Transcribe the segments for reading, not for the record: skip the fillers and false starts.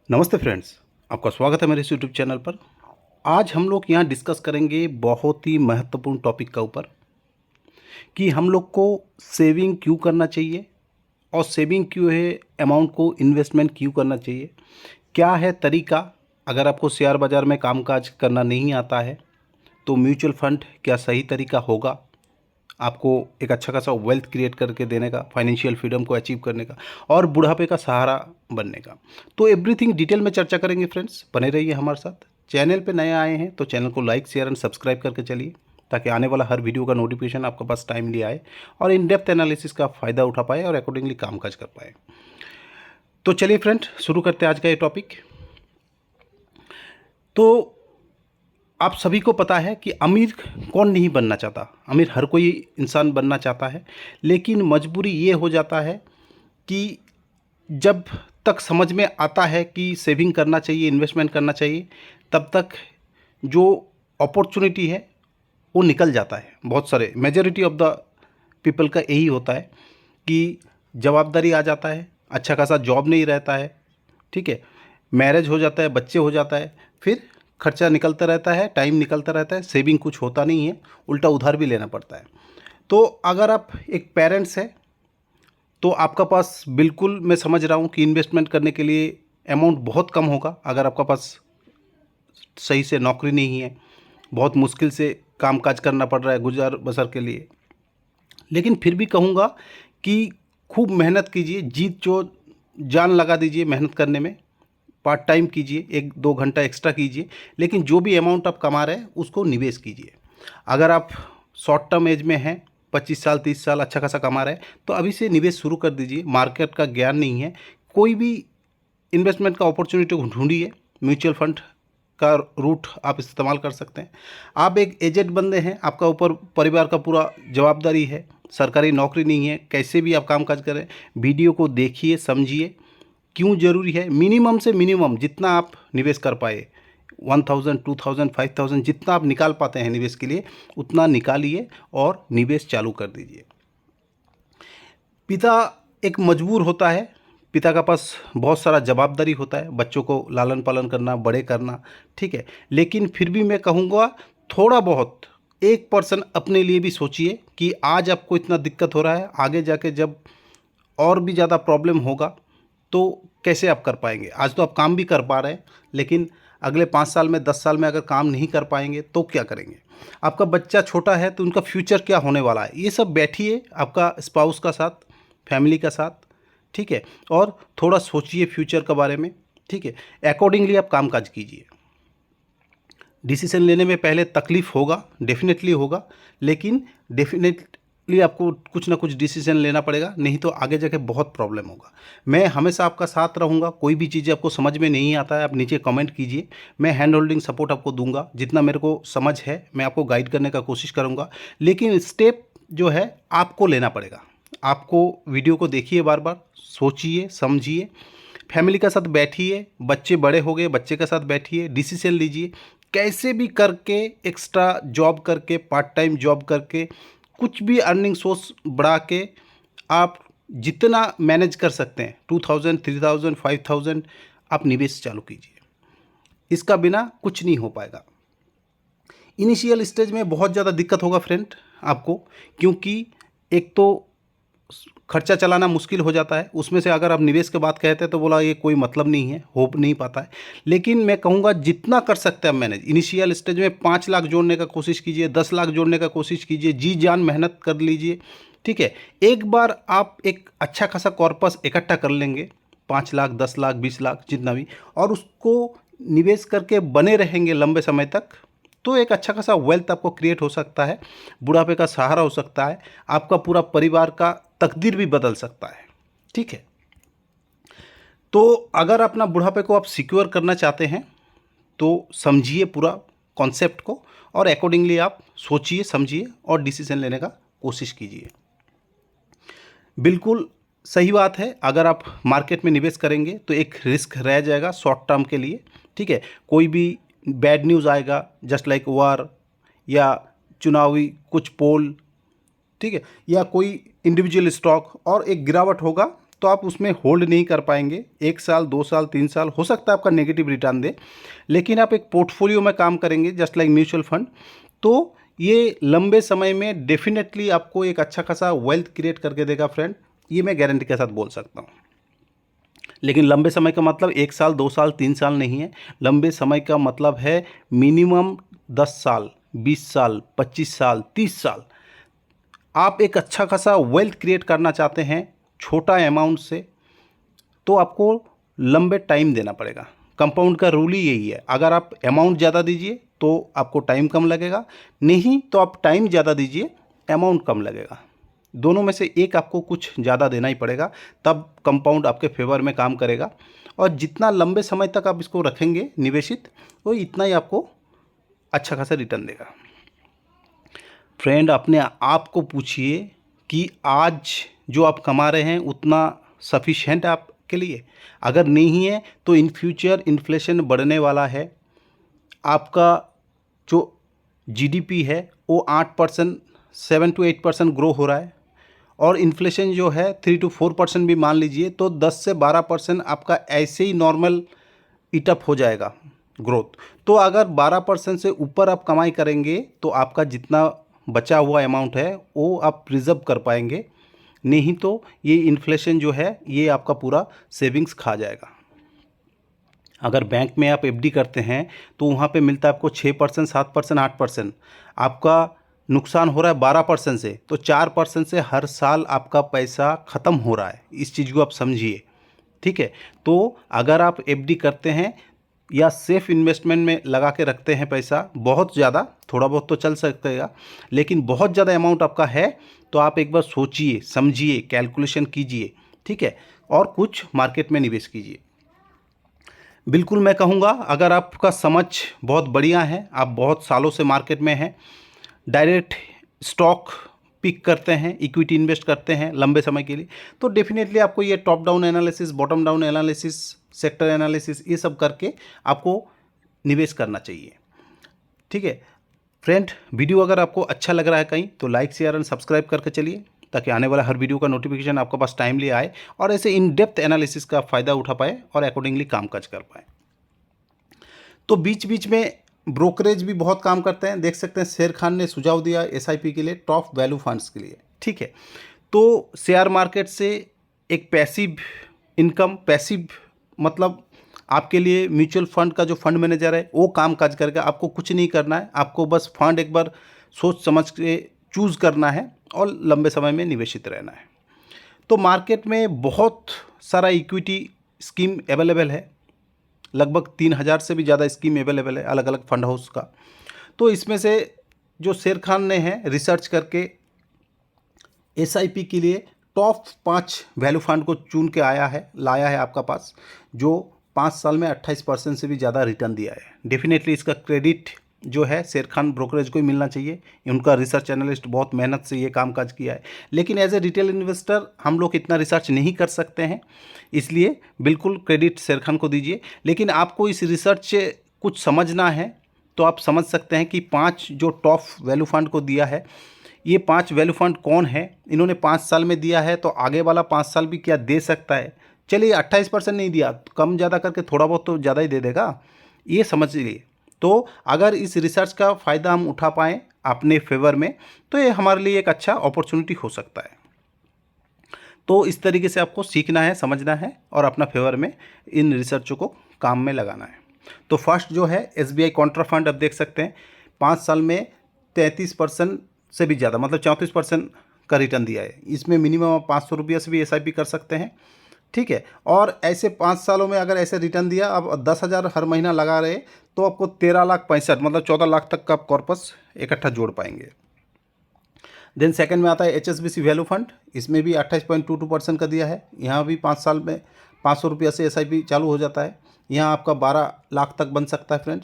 नमस्ते फ्रेंड्स, आपका स्वागत है मेरे इस यूट्यूब चैनल पर। आज हम लोग यहाँ डिस्कस करेंगे बहुत ही महत्वपूर्ण टॉपिक का ऊपर कि हम लोग को सेविंग क्यों करना चाहिए और सेविंग क्यों है, अमाउंट को इन्वेस्टमेंट क्यों करना चाहिए, क्या है तरीका। अगर आपको शेयर बाज़ार में कामकाज करना नहीं आता है तो म्यूचुअल फंड क्या सही तरीका होगा आपको एक अच्छा खासा वेल्थ क्रिएट करके देने का, फाइनेंशियल फ्रीडम को अचीव करने का और बुढ़ापे का सहारा बनने का। तो एवरीथिंग डिटेल में चर्चा करेंगे फ्रेंड्स, बने रहिए हमारे साथ। चैनल पे नए आए हैं तो चैनल को लाइक शेयर एंड सब्सक्राइब करके चलिए ताकि आने वाला हर वीडियो का नोटिफिकेशन आपके पास टाइमली आए और इन डेप्थ एनालिसिस का फ़ायदा उठा पाए और अकॉर्डिंगली कामकाज कर पाए। तो चलिए फ्रेंड, शुरू करते हैं आज का ये टॉपिक। तो आप सभी को पता है कि अमीर कौन नहीं बनना चाहता, अमीर हर कोई इंसान बनना चाहता है, लेकिन मजबूरी ये हो जाता है कि जब तक समझ में आता है कि सेविंग करना चाहिए, इन्वेस्टमेंट करना चाहिए, तब तक जो अपॉर्चुनिटी है वो निकल जाता है। बहुत सारे मेजॉरिटी ऑफ द पीपल का यही होता है कि जवाबदारी आ जाता है, अच्छा खासा जॉब नहीं रहता है, ठीक है, मैरिज हो जाता है, बच्चे हो जाता है, फिर खर्चा निकलता रहता है, टाइम निकलता रहता है, सेविंग कुछ होता नहीं है, उल्टा उधार भी लेना पड़ता है। तो अगर आप एक पेरेंट्स हैं तो आपका पास बिल्कुल, मैं समझ रहा हूँ कि इन्वेस्टमेंट करने के लिए अमाउंट बहुत कम होगा। अगर आपका पास सही से नौकरी नहीं है, बहुत मुश्किल से कामकाज करना पड़ रहा है गुजार बसर के लिए, लेकिन फिर भी कहूँगा कि खूब मेहनत कीजिए, जीत जो जान लगा दीजिए मेहनत करने में, पार्ट टाइम कीजिए, 1-2 घंटा एक्स्ट्रा कीजिए, लेकिन जो भी अमाउंट आप कमा रहे हैं उसको निवेश कीजिए। अगर आप शॉर्ट टर्म एज में हैं, 25 साल 30 साल अच्छा खासा कमा रहे हैं, तो अभी से निवेश शुरू कर दीजिए। मार्केट का ज्ञान नहीं है, कोई भी इन्वेस्टमेंट का अपॉर्चुनिटी को ढूंढिए। म्यूचुअल फंड का रूट आप इस्तेमाल कर सकते हैं। आप एक एजेड बंदे हैं, आपका ऊपर परिवार का पूरा जवाबदारी है, सरकारी नौकरी नहीं है, कैसे भी आप काम काज करें, वीडियो को देखिए, समझिए क्यों ज़रूरी है। मिनिमम से मिनिमम जितना आप निवेश कर पाए, 1000 2000 5000 जितना आप निकाल पाते हैं निवेश के लिए, उतना निकालिए और निवेश चालू कर दीजिए। पिता एक मजबूर होता है, पिता का पास बहुत सारा जवाबदारी होता है, बच्चों को लालन पालन करना, बड़े करना, ठीक है, लेकिन फिर भी मैं कहूँगा थोड़ा बहुत 1% अपने लिए भी सोचिए कि आज आपको इतना दिक्कत हो रहा है, आगे जाके जब और भी ज़्यादा प्रॉब्लम होगा तो कैसे आप कर पाएंगे। आज तो आप काम भी कर पा रहे हैं, लेकिन अगले 5 साल में 10 साल में अगर काम नहीं कर पाएंगे तो क्या करेंगे। आपका बच्चा छोटा है तो उनका फ्यूचर क्या होने वाला है, ये सब बैठिए आपका स्पाउस का साथ, फैमिली का साथ, ठीक है, और थोड़ा सोचिए फ्यूचर के बारे में, ठीक है, अकॉर्डिंगली आप काम काज कीजिए। डिसीजन लेने में पहले तकलीफ़ होगा, डेफिनेटली होगा, लेकिन डेफिनेटली आपको कुछ ना कुछ डिसीजन लेना पड़ेगा, नहीं तो आगे जाके बहुत प्रॉब्लम होगा। मैं हमेशा आपका साथ रहूँगा। कोई भी चीज़ आपको समझ में नहीं आता है, आप नीचे कमेंट कीजिए, मैं हैंड होल्डिंग सपोर्ट आपको दूंगा। जितना मेरे को समझ है मैं आपको गाइड करने का कोशिश करूँगा, लेकिन स्टेप जो है आपको लेना पड़ेगा। आपको वीडियो को देखिए, बार बार सोचिए, समझिए, फैमिली के साथ बैठिए, बच्चे बड़े हो गए, बच्चे के साथ बैठिए, डिसीजन लीजिए, कैसे भी करके एक्स्ट्रा जॉब करके, पार्ट टाइम जॉब करके, कुछ भी अर्निंग सोर्स बढ़ा के आप जितना मैनेज कर सकते हैं 2000 3000 5000 आप निवेश चालू कीजिए। इसका बिना कुछ नहीं हो पाएगा। इनिशियल स्टेज में बहुत ज़्यादा दिक्कत होगा फ्रेंड आपको, क्योंकि एक तो खर्चा चलाना मुश्किल हो जाता है, उसमें से अगर आप निवेश के बात कहते हैं तो बोला ये कोई मतलब नहीं है, हो नहीं पाता है। लेकिन मैं कहूँगा जितना कर सकते हैं मैनेज, इनिशियल स्टेज में 5 लाख जोड़ने का कोशिश कीजिए, 10 लाख जोड़ने का कोशिश कीजिए, जी जान मेहनत कर लीजिए, ठीक है। एक बार आप एक अच्छा खासा कॉर्पस इकट्ठा कर लेंगे, 5 लाख 10 लाख 20 लाख जितना भी, और उसको निवेश करके बने रहेंगे लंबे समय तक, तो एक अच्छा खासा वेल्थ आपको क्रिएट हो सकता है, बुढ़ापे का सहारा हो सकता है, आपका पूरा परिवार का तकदीर भी बदल सकता है, ठीक है। तो अगर अपना बुढ़ापे को आप सिक्योर करना चाहते हैं तो समझिए पूरा कॉन्सेप्ट को और अकॉर्डिंगली आप सोचिए, समझिए और डिसीजन लेने का कोशिश कीजिए। बिल्कुल सही बात है, अगर आप मार्केट में निवेश करेंगे तो एक रिस्क रह जाएगा शॉर्ट टर्म के लिए, ठीक है। कोई भी बैड न्यूज़ आएगा, जस्ट लाइक वार या चुनावी कुछ पोल, ठीक है, या कोई इंडिविजुअल स्टॉक और एक गिरावट होगा, तो आप उसमें होल्ड नहीं कर पाएंगे। 1 साल 2 साल 3 साल हो सकता है आपका नेगेटिव रिटर्न दे, लेकिन आप एक पोर्टफोलियो में काम करेंगे जस्ट लाइक म्यूचुअल फंड, तो ये लंबे समय में डेफिनेटली आपको एक अच्छा खासा वेल्थ क्रिएट करके देगा फ्रेंड, ये मैं गारंटी के साथ बोल सकता हूँ। लेकिन लंबे समय का मतलब 1 साल 2 साल 3 साल नहीं है। लंबे समय का मतलब है मिनिमम 10 साल 20 साल 25 साल 30 साल। आप एक अच्छा खासा वेल्थ क्रिएट करना चाहते हैं छोटा अमाउंट से, तो आपको लंबे टाइम देना पड़ेगा। कंपाउंड का रूल ही यही है, अगर आप अमाउंट ज़्यादा दीजिए तो आपको टाइम कम लगेगा, नहीं तो आप टाइम ज़्यादा दीजिए अमाउंट कम लगेगा। दोनों में से एक आपको कुछ ज़्यादा देना ही पड़ेगा, तब कंपाउंड आपके फेवर में काम करेगा। और जितना लंबे समय तक आप इसको रखेंगे निवेशित, वो इतना ही आपको अच्छा खासा रिटर्न देगा। फ्रेंड, अपने आप को पूछिए कि आज जो आप कमा रहे हैं उतना सफिशिएंट है आपके लिए? अगर नहीं है तो इन फ्यूचर इन्फ्लेशन बढ़ने वाला है। आपका जो जीडीपी है वो 8% 7 to 8% ग्रो हो रहा है, और इन्फ्लेशन जो है 3 to 4% भी मान लीजिए, तो 10 से 12% आपका ऐसे ही नॉर्मल ईटअप हो जाएगा ग्रोथ। तो अगर 12% से ऊपर आप कमाई करेंगे तो आपका जितना बचा हुआ अमाउंट है वो आप रिजर्व कर पाएंगे, नहीं तो ये इन्फ्लेशन जो है ये आपका पूरा सेविंग्स खा जाएगा। अगर बैंक में आप एफडी करते हैं तो वहाँ पे मिलता है आपको 6% 7% 8%, आपका नुकसान हो रहा है 12% से, तो 4% से हर साल आपका पैसा ख़त्म हो रहा है। इस चीज़ को आप समझिए, ठीक है। तो अगर आप एफडी करते हैं या सेफ इन्वेस्टमेंट में लगा के रखते हैं पैसा, बहुत ज़्यादा, थोड़ा बहुत तो चल सकता, लेकिन बहुत ज़्यादा अमाउंट आपका है, तो आप एक बार सोचिए समझिए कैलकुलेशन कीजिए, ठीक है, और कुछ मार्केट में निवेश कीजिए। बिल्कुल मैं कहूँगा, अगर आपका समझ बहुत बढ़िया है, आप बहुत सालों से मार्केट में हैं, डायरेक्ट स्टॉक पिक करते हैं, इक्विटी इन्वेस्ट करते हैं लंबे समय के लिए, तो डेफिनेटली आपको ये top down analysis, bottom down analysis, sector analysis, ये सब करके आपको निवेश करना चाहिए, ठीक है। फ्रेंड, वीडियो अगर आपको अच्छा लग रहा है कहीं, तो लाइक शेयर एंड सब्सक्राइब करके चलिए, ताकि आने वाला हर वीडियो का नोटिफिकेशन आपके पास टाइमली आए और ऐसे इन डेप्थ एनालिसिस का फ़ायदा उठा पाए और अकॉर्डिंगली काम काज कर पाए। तो बीच बीच में ब्रोकरेज भी बहुत काम करते हैं, देख सकते हैं शेर खान ने सुझाव दिया एसआईपी के लिए, टॉप वैल्यू फंड्स के लिए, ठीक है। तो शेयर मार्केट से एक पैसिव इनकम, पैसिव मतलब आपके लिए म्यूचुअल फंड का जो फंड मैनेजर है वो काम काज करके, आपको कुछ नहीं करना है, आपको बस फंड एक बार सोच समझ के चूज़ करना है और लंबे समय में निवेशित रहना है। तो मार्केट में बहुत सारा इक्विटी स्कीम अवेलेबल है, लगभग 3000 से भी ज़्यादा स्कीम अवेलेबल है अलग अलग फंड हाउस का। तो इसमें से जो शेर खान ने है रिसर्च करके एसआईपी के लिए टॉप 5 वैल्यू फंड को चुन के लाया है आपका पास, जो 5 साल में 28% से भी ज़्यादा रिटर्न दिया है। डेफिनेटली इसका क्रेडिट जो है शेर खान ब्रोकरेज को ही मिलना चाहिए, उनका रिसर्च एनालिस्ट बहुत मेहनत से ये काम काज किया है। लेकिन एज ए रिटेल इन्वेस्टर हम लोग इतना रिसर्च नहीं कर सकते हैं, इसलिए बिल्कुल क्रेडिट शेर खान को दीजिए। लेकिन आपको इस रिसर्च से कुछ समझना है तो आप समझ सकते हैं कि 5 जो टॉप वैल्यू फंड को दिया है, ये 5 वैल्यू फंड कौन है, इन्होंने 5 साल में दिया है, तो आगे वाला 5 साल भी क्या दे सकता है। चलिए 28% नहीं दिया, कम ज़्यादा करके थोड़ा बहुत तो ज़्यादा ही दे देगा, ये समझ लीजिए। तो अगर इस रिसर्च का फ़ायदा हम उठा पाएँ अपने फेवर में, तो ये हमारे लिए एक अच्छा अपॉर्चुनिटी हो सकता है। तो इस तरीके से आपको सीखना है, समझना है और अपना फेवर में इन रिसर्चों को काम में लगाना है। तो फर्स्ट जो है एसबीआई कॉन्ट्रा फंड, अब देख सकते हैं 5 साल में 33% से भी ज़्यादा, मतलब 34% का रिटर्न दिया है। इसमें मिनिमम आप 500 रुपये से भी एसआईपी कर सकते हैं, ठीक है। और ऐसे 5 सालों में अगर ऐसे रिटर्न दिया, अब 10,000 हर महीना लगा रहे, तो आपको 13,65,000 मतलब 14 लाख तक का कॉर्पस इकट्ठा जोड़ पाएंगे। देन सेकंड में आता है एचएसबीसी वैल्यू फंड, इसमें भी 28.22% का दिया है। यहाँ भी 5 साल में 500 रुपये से एसआईपी चालू हो जाता है, यहाँ आपका 12 लाख तक बन सकता है फ्रेंड।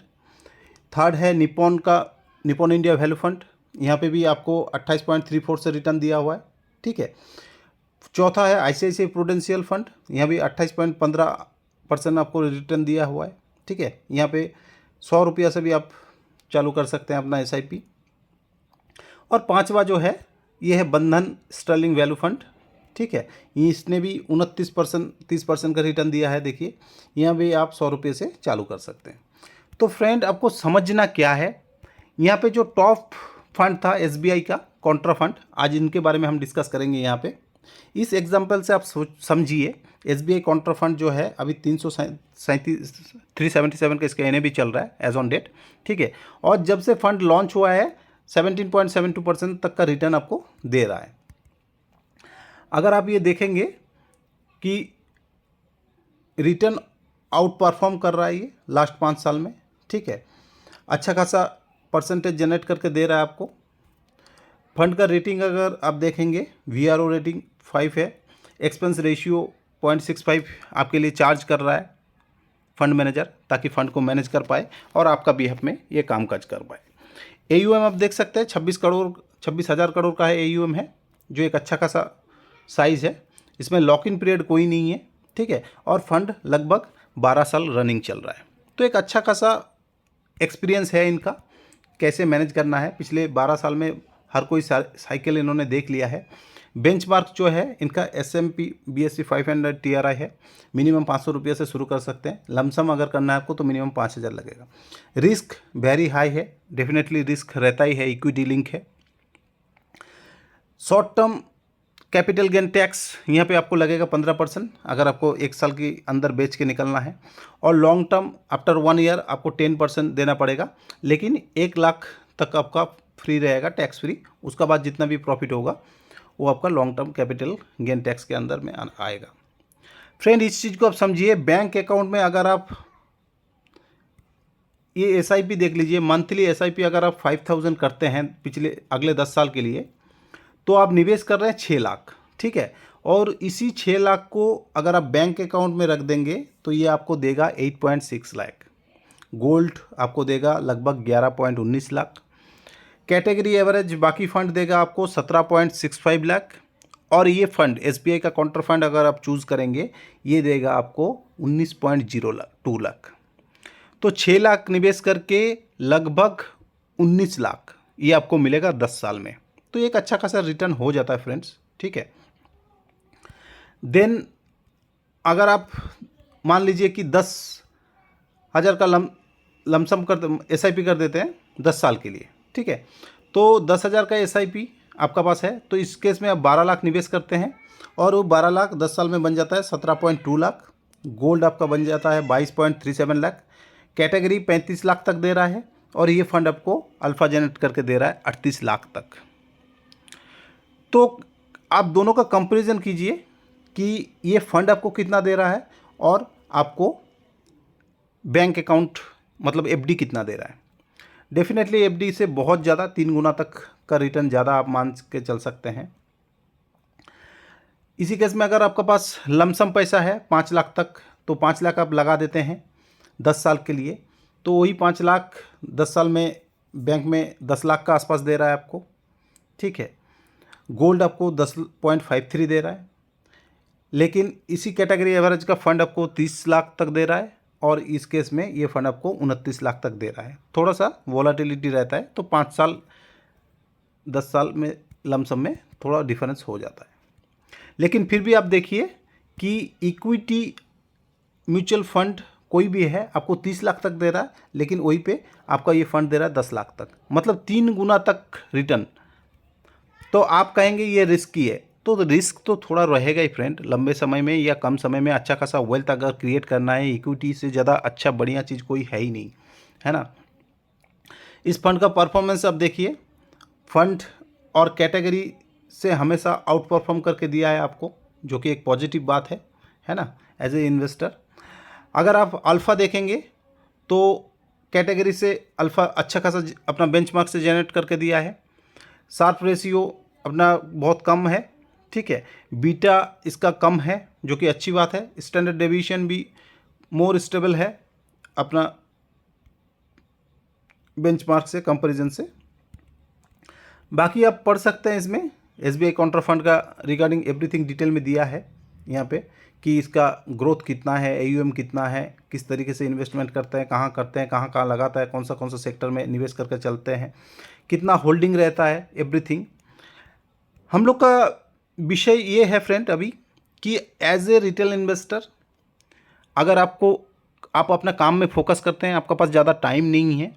थर्ड है निपॉन इंडिया वैल्यू फंड, यहाँ पे भी आपको 28.34 से रिटर्न दिया हुआ है, ठीक है। चौथा है आईसीआईसीआई प्रूडेंशियल फंड, यहाँ भी 28.15% आपको रिटर्न दिया हुआ है, ठीक है। यहाँ पे 100 रुपया से भी आप चालू कर सकते हैं अपना एसआईपी। और पांचवा जो है ये है बंधन स्टर्लिंग वैल्यू फंड, ठीक है। इसने भी 29% 30% का रिटर्न दिया है। देखिए यहाँ भी आप 100 रुपये से चालू कर सकते हैं। तो फ्रेंड आपको समझना क्या है, यहाँ पे जो टॉप फंड था एसबीआई का कॉन्ट्रा फंड, आज इनके बारे में हम डिस्कस करेंगे यहाँ पे। इस एग्जांपल से आप समझिए एसबीआई कॉन्ट्रा फंड जो है अभी 377 का इसका एनएवी चल रहा है एज ऑन डेट, ठीक है। और जब से फंड लॉन्च हुआ है 17.72% तक का रिटर्न आपको दे रहा है। अगर आप ये देखेंगे कि रिटर्न आउट परफॉर्म कर रहा है ये लास्ट 5 साल में, ठीक है, अच्छा खासा परसेंटेज जनरेट करके दे रहा है आपको। फंड का रेटिंग अगर आप देखेंगे वीआरओ रेटिंग 5 है, एक्सपेंस रेशियो 0.65 आपके लिए चार्ज कर रहा है फंड मैनेजर, ताकि फंड को मैनेज कर पाए और आपका बिहेफ में ये काम काज कर पाए। एयूएम आप देख सकते हैं 26,000 करोड़ का है एयूएम है, जो एक अच्छा खासा साइज़ है। इसमें लॉक इन पीरियड कोई नहीं है, ठीक है, और फंड लगभग 12 साल रनिंग चल रहा है। तो एक अच्छा खासा एक्सपीरियंस है इनका, कैसे मैनेज करना है। पिछले 12 साल में हर कोई साइकिल इन्होंने देख लिया है। बेंचमार्क जो है इनका S&P BSE 500 TRI है। मिनिमम 500 रुपये से शुरू कर सकते हैं। लमसम अगर करना है आपको तो मिनिमम 5,000 लगेगा। रिस्क वेरी हाई है, डेफिनेटली रिस्क रहता ही है, इक्विटी लिंक है। Short term capital gain tax यहाँ पे आपको लगेगा 15% अगर आपको 1 साल के अंदर बेच के निकलना है, और लॉन्ग टर्म आफ्टर 1 ईयर आपको 10% देना पड़ेगा, लेकिन 1 लाख तक आपका फ्री रहेगा, टैक्स फ्री। उसका बाद जितना भी प्रॉफिट होगा वो आपका long term capital gain tax के अंदर में आएगा। फ्रेंड इस चीज़ को आप समझिए, बैंक अकाउंट में अगर आप ये SIP देख लीजिए, मंथली SIP अगर आप 5,000 करते हैं अगले 10 साल के लिए, तो आप निवेश कर रहे हैं 6 लाख, ठीक है। और इसी 6 लाख को अगर आप बैंक अकाउंट में रख देंगे तो ये आपको देगा 8.6 लाख। गोल्ड आपको देगा लगभग 11.19 लाख। कैटेगरी एवरेज बाकी फंड देगा आपको 17.65 लाख। और ये फंड SBI का काउंटर फंड अगर आप चूज़ करेंगे ये देगा आपको 19.02 लाख। तो 6 लाख निवेश करके लगभग 19 लाख ये आपको मिलेगा 10 साल में। तो एक अच्छा खासा रिटर्न हो जाता है फ्रेंड्स, ठीक है। देन अगर आप मान लीजिए कि 10,000 का लमसम SIP कर देते हैं 10 साल के लिए, ठीक है, तो 10,000 का SIP आपका पास है, तो इस केस में आप 12 लाख निवेश करते हैं और वो 12 लाख 10 साल में बन जाता है 17.2 लाख। गोल्ड आपका बन जाता है 22.37 लाख। कैटेगरी 35 लाख तक दे रहा है, और ये फंड आपको अल्फा जनरेट करके दे रहा है 38 लाख तक। तो आप दोनों का कंपैरिजन कीजिए कि ये फंड आपको कितना दे रहा है और आपको बैंक अकाउंट मतलब FD कितना दे रहा है। डेफिनेटली FD से बहुत ज़्यादा 3 गुना तक का रिटर्न ज़्यादा आप मान के चल सकते हैं। इसी केस में अगर आपका पास लमसम पैसा है 5 लाख तक, तो 5 लाख आप लगा देते हैं 10 साल के लिए, तो वही 5 लाख 10 साल में बैंक में 10 लाख का आसपास दे रहा है आपको, ठीक है। गोल्ड आपको 10.53 दे रहा है, लेकिन इसी कैटेगरी एवरेज का फंड आपको 30 लाख तक दे रहा है, और इस केस में ये फंड आपको 29 लाख तक दे रहा है। थोड़ा सा वॉलेटिलिटी रहता है, तो 5 साल 10 साल में लमसम में थोड़ा डिफरेंस हो जाता है। लेकिन फिर भी आप देखिए कि इक्विटी म्यूचुअल फंड कोई भी है आपको 30 लाख तक दे रहा है, लेकिन वहीं पे आपका ये फंड दे रहा है 10 लाख तक, मतलब 3 गुना तक रिटर्न। तो आप कहेंगे ये रिस्की है, तो रिस्क तो थोड़ा रहेगा ही फ्रेंड। लंबे समय में या कम समय में अच्छा खासा वेल्थ अगर क्रिएट करना है, इक्विटी से ज़्यादा अच्छा बढ़िया चीज़ कोई है ही नहीं, है ना। इस फंड का परफॉर्मेंस आप देखिए, फंड और कैटेगरी से हमेशा आउट परफॉर्म करके दिया है आपको, जो कि एक पॉजिटिव बात है ना, एज ए इन्वेस्टर। अगर आप अल्फ़ा देखेंगे तो कैटेगरी से अल्फ़ा अच्छा खासा अपना बेंचमार्क से जनरेट करके दिया है। शार्प रेशियो अपना बहुत कम है, ठीक है। बीटा इसका कम है, जो कि अच्छी बात है। स्टैंडर्ड डेविएशन भी मोर स्टेबल है अपना बेंचमार्क से कंपैरिजन से। बाकी आप पढ़ सकते हैं, इसमें SBI काउंटर फंड का रिगार्डिंग एवरीथिंग डिटेल में दिया है यहाँ पे, कि इसका ग्रोथ कितना है, AUM कितना है, किस तरीके से इन्वेस्टमेंट करते हैं, कहाँ कहाँ लगाता है, कौन सा सेक्टर में निवेश करके चलते हैं, कितना होल्डिंग रहता है, एवरीथिंग। हम लोग का विषय ये है फ्रेंड अभी कि एज ए रिटेल इन्वेस्टर अगर आप अपना काम में फोकस करते हैं, आपका पास ज़्यादा टाइम नहीं है,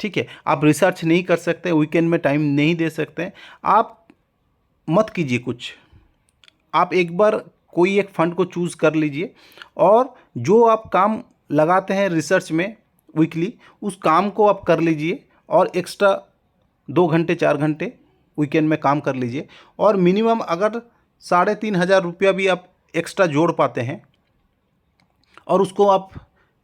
ठीक है, आप रिसर्च नहीं कर सकते, वीकेंड में टाइम नहीं दे सकते, आप मत कीजिए कुछ। आप एक बार कोई एक फंड को चूज़ कर लीजिए और जो आप काम लगाते हैं रिसर्च में वीकली, उस काम को आप कर लीजिए और एक्स्ट्रा 2 घंटे 4 घंटे वीकेंड में काम कर लीजिए। और मिनिमम अगर 3,500 रुपया भी आप एक्स्ट्रा जोड़ पाते हैं और उसको आप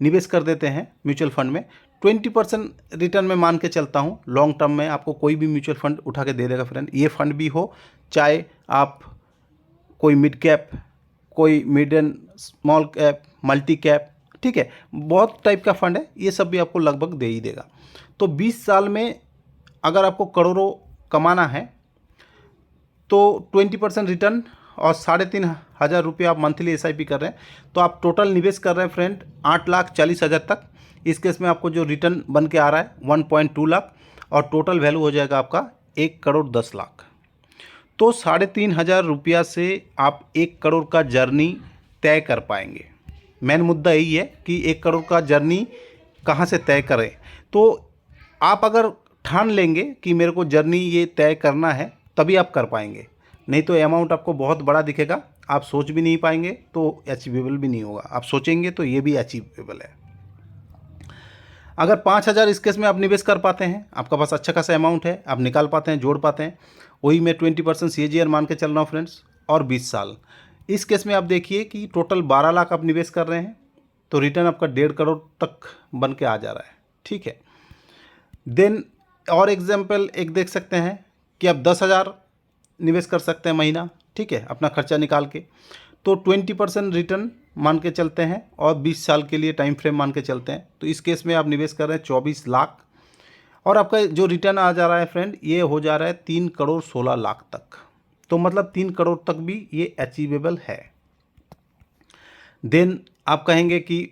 निवेश कर देते हैं म्यूचुअल फंड में, 20% रिटर्न में मान के चलता हूँ। लॉन्ग टर्म में आपको कोई भी म्यूचुअल फंड उठा के दे देगा फ्रेंड। ये फंड भी हो, चाहे आप कोई मिड कैप, कोई mid and small cap, multi cap, ठीक है, बहुत टाइप का फंड है, ये सब भी आपको लगभग दे ही देगा। तो 20 साल में अगर आपको करोड़ों कमाना है तो 20% रिटर्न और 3,500 रुपया आप मंथली SIP कर रहे हैं, तो आप टोटल निवेश कर रहे हैं फ्रेंड 8,40,000 तक। इस केस में आपको जो रिटर्न बन के आ रहा है 1.2 लाख और टोटल वैल्यू हो जाएगा आपका 1,10,00,000। तो 3,500 रुपया से आप 1 करोड़ का जर्नी तय कर पाएंगे। मेन मुद्दा यही है कि 1 करोड़ का जर्नी कहाँ से तय करें। तो आप अगर ठान लेंगे कि मेरे को जर्नी ये तय करना है, तभी आप कर पाएंगे, नहीं तो अमाउंट आपको बहुत बड़ा दिखेगा, आप सोच भी नहीं पाएंगे, तो अचीवेबल भी नहीं होगा। आप सोचेंगे तो ये भी अचीवेबल है। अगर 5,000 इस केस में आप निवेश कर पाते हैं, आपका पास अच्छा खासा अमाउंट है, आप निकाल पाते हैं, जोड़ पाते हैं, वही मैं 20% CAGR मान के चल रहा हूँ फ्रेंड्स, और 20 साल। इस केस में आप देखिए कि टोटल 12 लाख आप निवेश कर रहे हैं, तो रिटर्न आपका 1.5 करोड़ तक बन के आ जा रहा है, ठीक है। देन और एग्जाम्पल एक देख सकते हैं कि आप 10,000 निवेश कर सकते हैं महीना, ठीक है, अपना खर्चा निकाल के, तो 20% रिटर्न मान के चलते हैं और 20 साल के लिए टाइम फ्रेम मान के चलते हैं। तो इस केस में आप निवेश कर रहे हैं 24 लाख और आपका जो रिटर्न आ जा रहा है फ्रेंड, ये हो जा रहा है 3,16,00,000 तक। तो मतलब 3 करोड़ तक भी ये अचीवेबल है। देन आप कहेंगे कि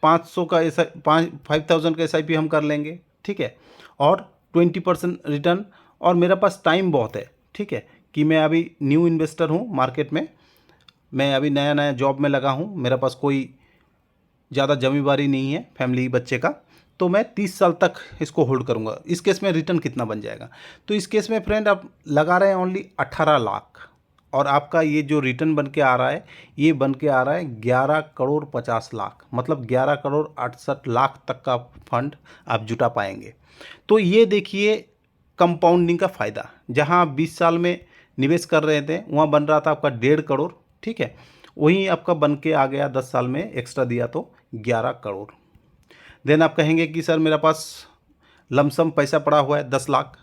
500 का 5,000 का SIP हम कर लेंगे, ठीक है, और 20% रिटर्न, और मेरा पास टाइम बहुत है, ठीक है, कि मैं अभी न्यू इन्वेस्टर हूँ मार्केट में, मैं अभी नया नया जॉब में लगा हूँ, मेरा पास कोई ज़्यादा जमींदारी नहीं है फैमिली बच्चे का, तो मैं 30 साल तक इसको होल्ड करूँगा। इस केस में रिटर्न कितना बन जाएगा? तो इस केस में फ्रेंड आप लगा रहे हैं ओनली 18 लाख और आपका ये जो रिटर्न बन के आ रहा है, ये बन के आ रहा है 11,50,00,000, मतलब 11,68,00,000 तक का फंड आप जुटा पाएंगे। तो ये देखिए कंपाउंडिंग का फ़ायदा, जहां आप 20 साल में निवेश कर रहे थे वहां बन रहा था आपका 1.5 करोड़, ठीक है, वहीं आपका बन के आ गया 10 साल में एक्स्ट्रा दिया तो 11 करोड़। देन आप कहेंगे कि सर मेरा पास लमसम पैसा पड़ा हुआ है 10 लाख,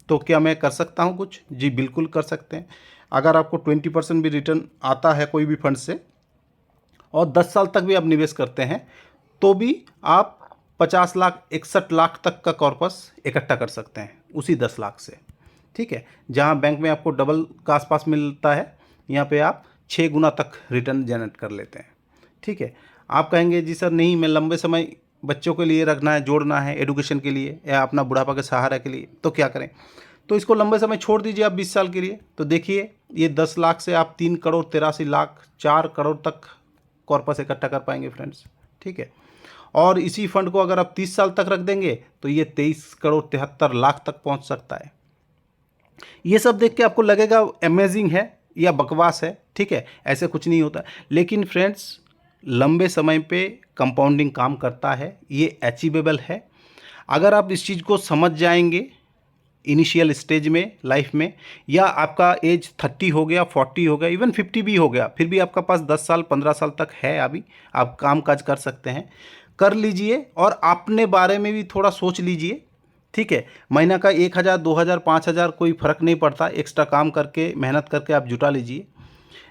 तो क्या मैं कर सकता हूं कुछ? जी बिल्कुल कर सकते हैं। अगर आपको 20% भी रिटर्न आता है कोई भी फंड से और 10 साल तक भी आप निवेश करते हैं, तो भी आप 50 लाख 61 लाख तक का कॉर्पस इकट्ठा कर सकते हैं उसी 10 लाख से, ठीक है। जहां बैंक में आपको डबल का आसपास मिलता है, यहाँ पे आप 6 गुना तक रिटर्न जनरेट कर लेते हैं, ठीक है। आप कहेंगे जी सर नहीं, मैं लंबे समय बच्चों के लिए रखना है, जोड़ना है एडुकेशन के लिए या अपना बुढ़ापा के सहारा के लिए, तो क्या करें? तो इसको लंबे समय छोड़ दीजिए आप 20 साल के लिए। तो देखिए ये 10 लाख से आप 3,83,00,000 4 करोड़ तक कॉर्पस इकट्ठा कर पाएंगे फ्रेंड्स, ठीक है। और इसी फंड को अगर आप 30 साल तक रख देंगे तो ये 23,73,00,000 तक पहुंच सकता है। ये सब देख के आपको लगेगा अमेजिंग है या बकवास है, ठीक है, ऐसे कुछ नहीं होता, लेकिन फ्रेंड्स लंबे समय पे कंपाउंडिंग काम करता है, ये अचीवेबल है। अगर आप इस चीज़ को समझ जाएंगे इनिशियल स्टेज में लाइफ में, या आपका एज 30 हो गया, 40 हो गया, इवन 50 भी हो गया, फिर भी आपका पास 10 साल 15 साल तक है, अभी आप काम काज कर सकते हैं, कर लीजिए और अपने बारे में भी थोड़ा सोच लीजिए, ठीक है। महीना का 1,000 2,000 5,000 कोई फ़र्क नहीं पड़ता, एक्स्ट्रा काम करके मेहनत करके आप जुटा लीजिए।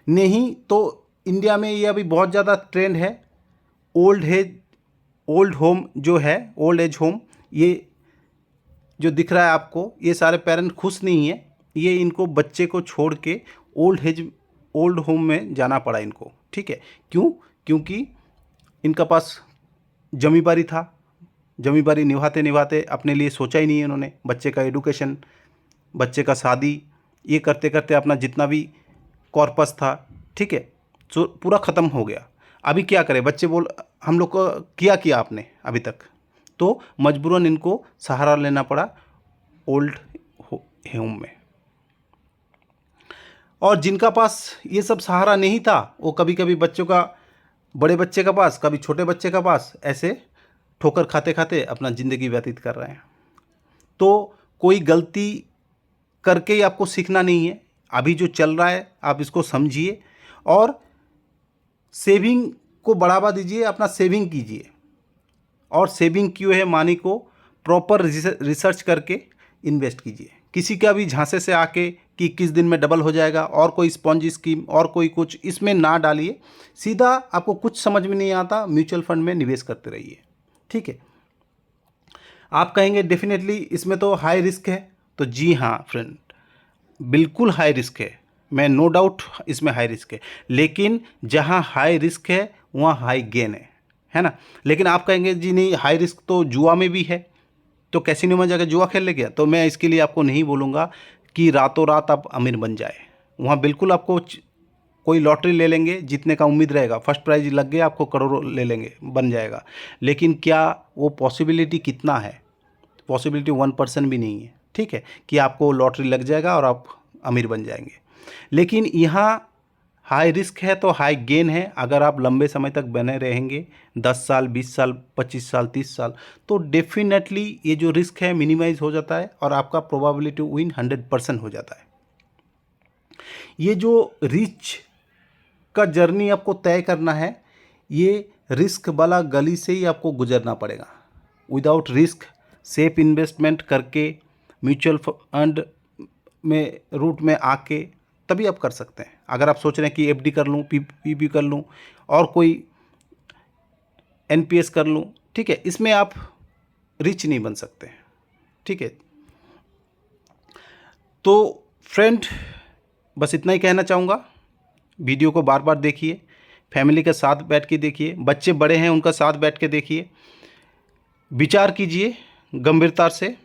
नहीं तो इंडिया में ये अभी बहुत ज़्यादा ट्रेंड है, ओल्ड होम जो है, ओल्ड एज होम, ये जो दिख रहा है आपको, ये सारे पेरेंट खुश नहीं है, ये इनको बच्चे को छोड़ के ओल्ड होम में जाना पड़ा इनको, ठीक है। क्यों? क्योंकि इनका पास जमींदारी था, जमींदारी निभाते निभाते अपने लिए सोचा ही नहीं है इन्होंने, बच्चे का एडुकेशन, बच्चे का शादी, ये करते करते अपना जितना भी कॉर्पस था, ठीक है, जो पूरा ख़त्म हो गया। अभी क्या करें, बच्चे बोल हम लोग को किया आपने अभी तक, तो मजबूरन इनको सहारा लेना पड़ा ओल्ड होम में। और जिनका पास ये सब सहारा नहीं था, वो कभी कभी बच्चों का, बड़े बच्चे का पास, कभी छोटे बच्चे का पास, ऐसे ठोकर खाते खाते अपना ज़िंदगी व्यतीत कर रहे हैं। तो कोई गलती करके ही आपको सीखना नहीं है। अभी जो चल रहा है आप इसको समझिए और सेविंग को बढ़ावा दीजिए, अपना सेविंग कीजिए। और सेविंग क्यों है मानी को प्रॉपर रिसर्च करके इन्वेस्ट कीजिए। किसी का भी झांसे से आके कि किस दिन में डबल हो जाएगा और कोई स्पॉन्ज स्कीम और कोई कुछ, इसमें ना डालिए। सीधा आपको कुछ समझ में नहीं आता, म्यूचुअल फंड में निवेश करते रहिए, ठीक है। आप कहेंगे डेफिनेटली इसमें तो हाई रिस्क है, तो जी हाँ फ्रेंड, बिल्कुल हाई रिस्क है, मैं नो डाउट इसमें हाई रिस्क है। लेकिन जहाँ हाई रिस्क है वहाँ हाई गेन है ना। लेकिन आप कहेंगे जी नहीं, हाई रिस्क तो जुआ में भी है, तो कैसीनो में जाकर जुआ खेल ले गया। तो मैं इसके लिए आपको नहीं बोलूँगा कि रातों रात आप अमीर बन जाए। वहाँ बिल्कुल आपको कोई लॉटरी ले लेंगे, जीतने का उम्मीद रहेगा, फर्स्ट प्राइज लग गया, आपको करोड़ों ले लेंगे, बन जाएगा। लेकिन क्या वो पॉसिबिलिटी कितना है? पॉसिबिलिटी 1% भी नहीं है, ठीक है, कि आपको लॉटरी लग जाएगा और आप अमीर बन जाएंगे। लेकिन यहाँ हाई रिस्क है तो हाई गेन है। अगर आप लंबे समय तक बने रहेंगे, 10 साल, 20 साल, 25 साल, 30 साल, तो डेफिनेटली ये जो रिस्क है मिनिमाइज हो जाता है और आपका प्रोबेबिलिटी विन 100% हो जाता है। ये जो रिच का जर्नी आपको तय करना है, ये रिस्क वाला गली से ही आपको गुजरना पड़ेगा। विदाउट रिस्क सेफ इन्वेस्टमेंट करके म्यूचुअल फंड में रूट में आके तभी आप कर सकते हैं। अगर आप सोच रहे हैं कि एफडी कर लूँ, पीपी कर लूँ और कोई एनपीएस कर लूँ, ठीक है, इसमें आप रिच नहीं बन सकते, ठीक है। तो फ्रेंड, बस इतना ही कहना चाहूँगा। वीडियो को बार बार देखिए, फैमिली के साथ बैठ के देखिए, बच्चे बड़े हैं उनका साथ बैठ के देखिए, विचार कीजिए गंभीरता से।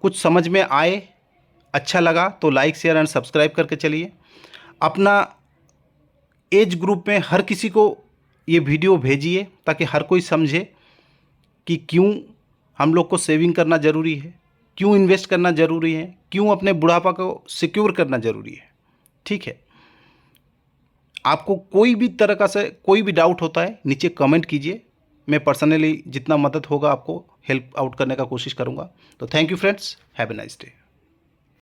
कुछ समझ में आए, अच्छा लगा तो लाइक, शेयर एंड सब्सक्राइब करके चलिए। अपना एज ग्रुप में हर किसी को ये वीडियो भेजिए ताकि हर कोई समझे कि क्यों हम लोग को सेविंग करना ज़रूरी है, क्यों इन्वेस्ट करना ज़रूरी है, क्यों अपने बुढ़ापा को सिक्योर करना ज़रूरी है, ठीक है। आपको कोई भी तरह का से कोई भी डाउट होता है नीचे कमेंट कीजिए, मैं पर्सनली जितना मदद होगा आपको हेल्प आउट करने का कोशिश करूँगा। तो thank you friends, have a nice day.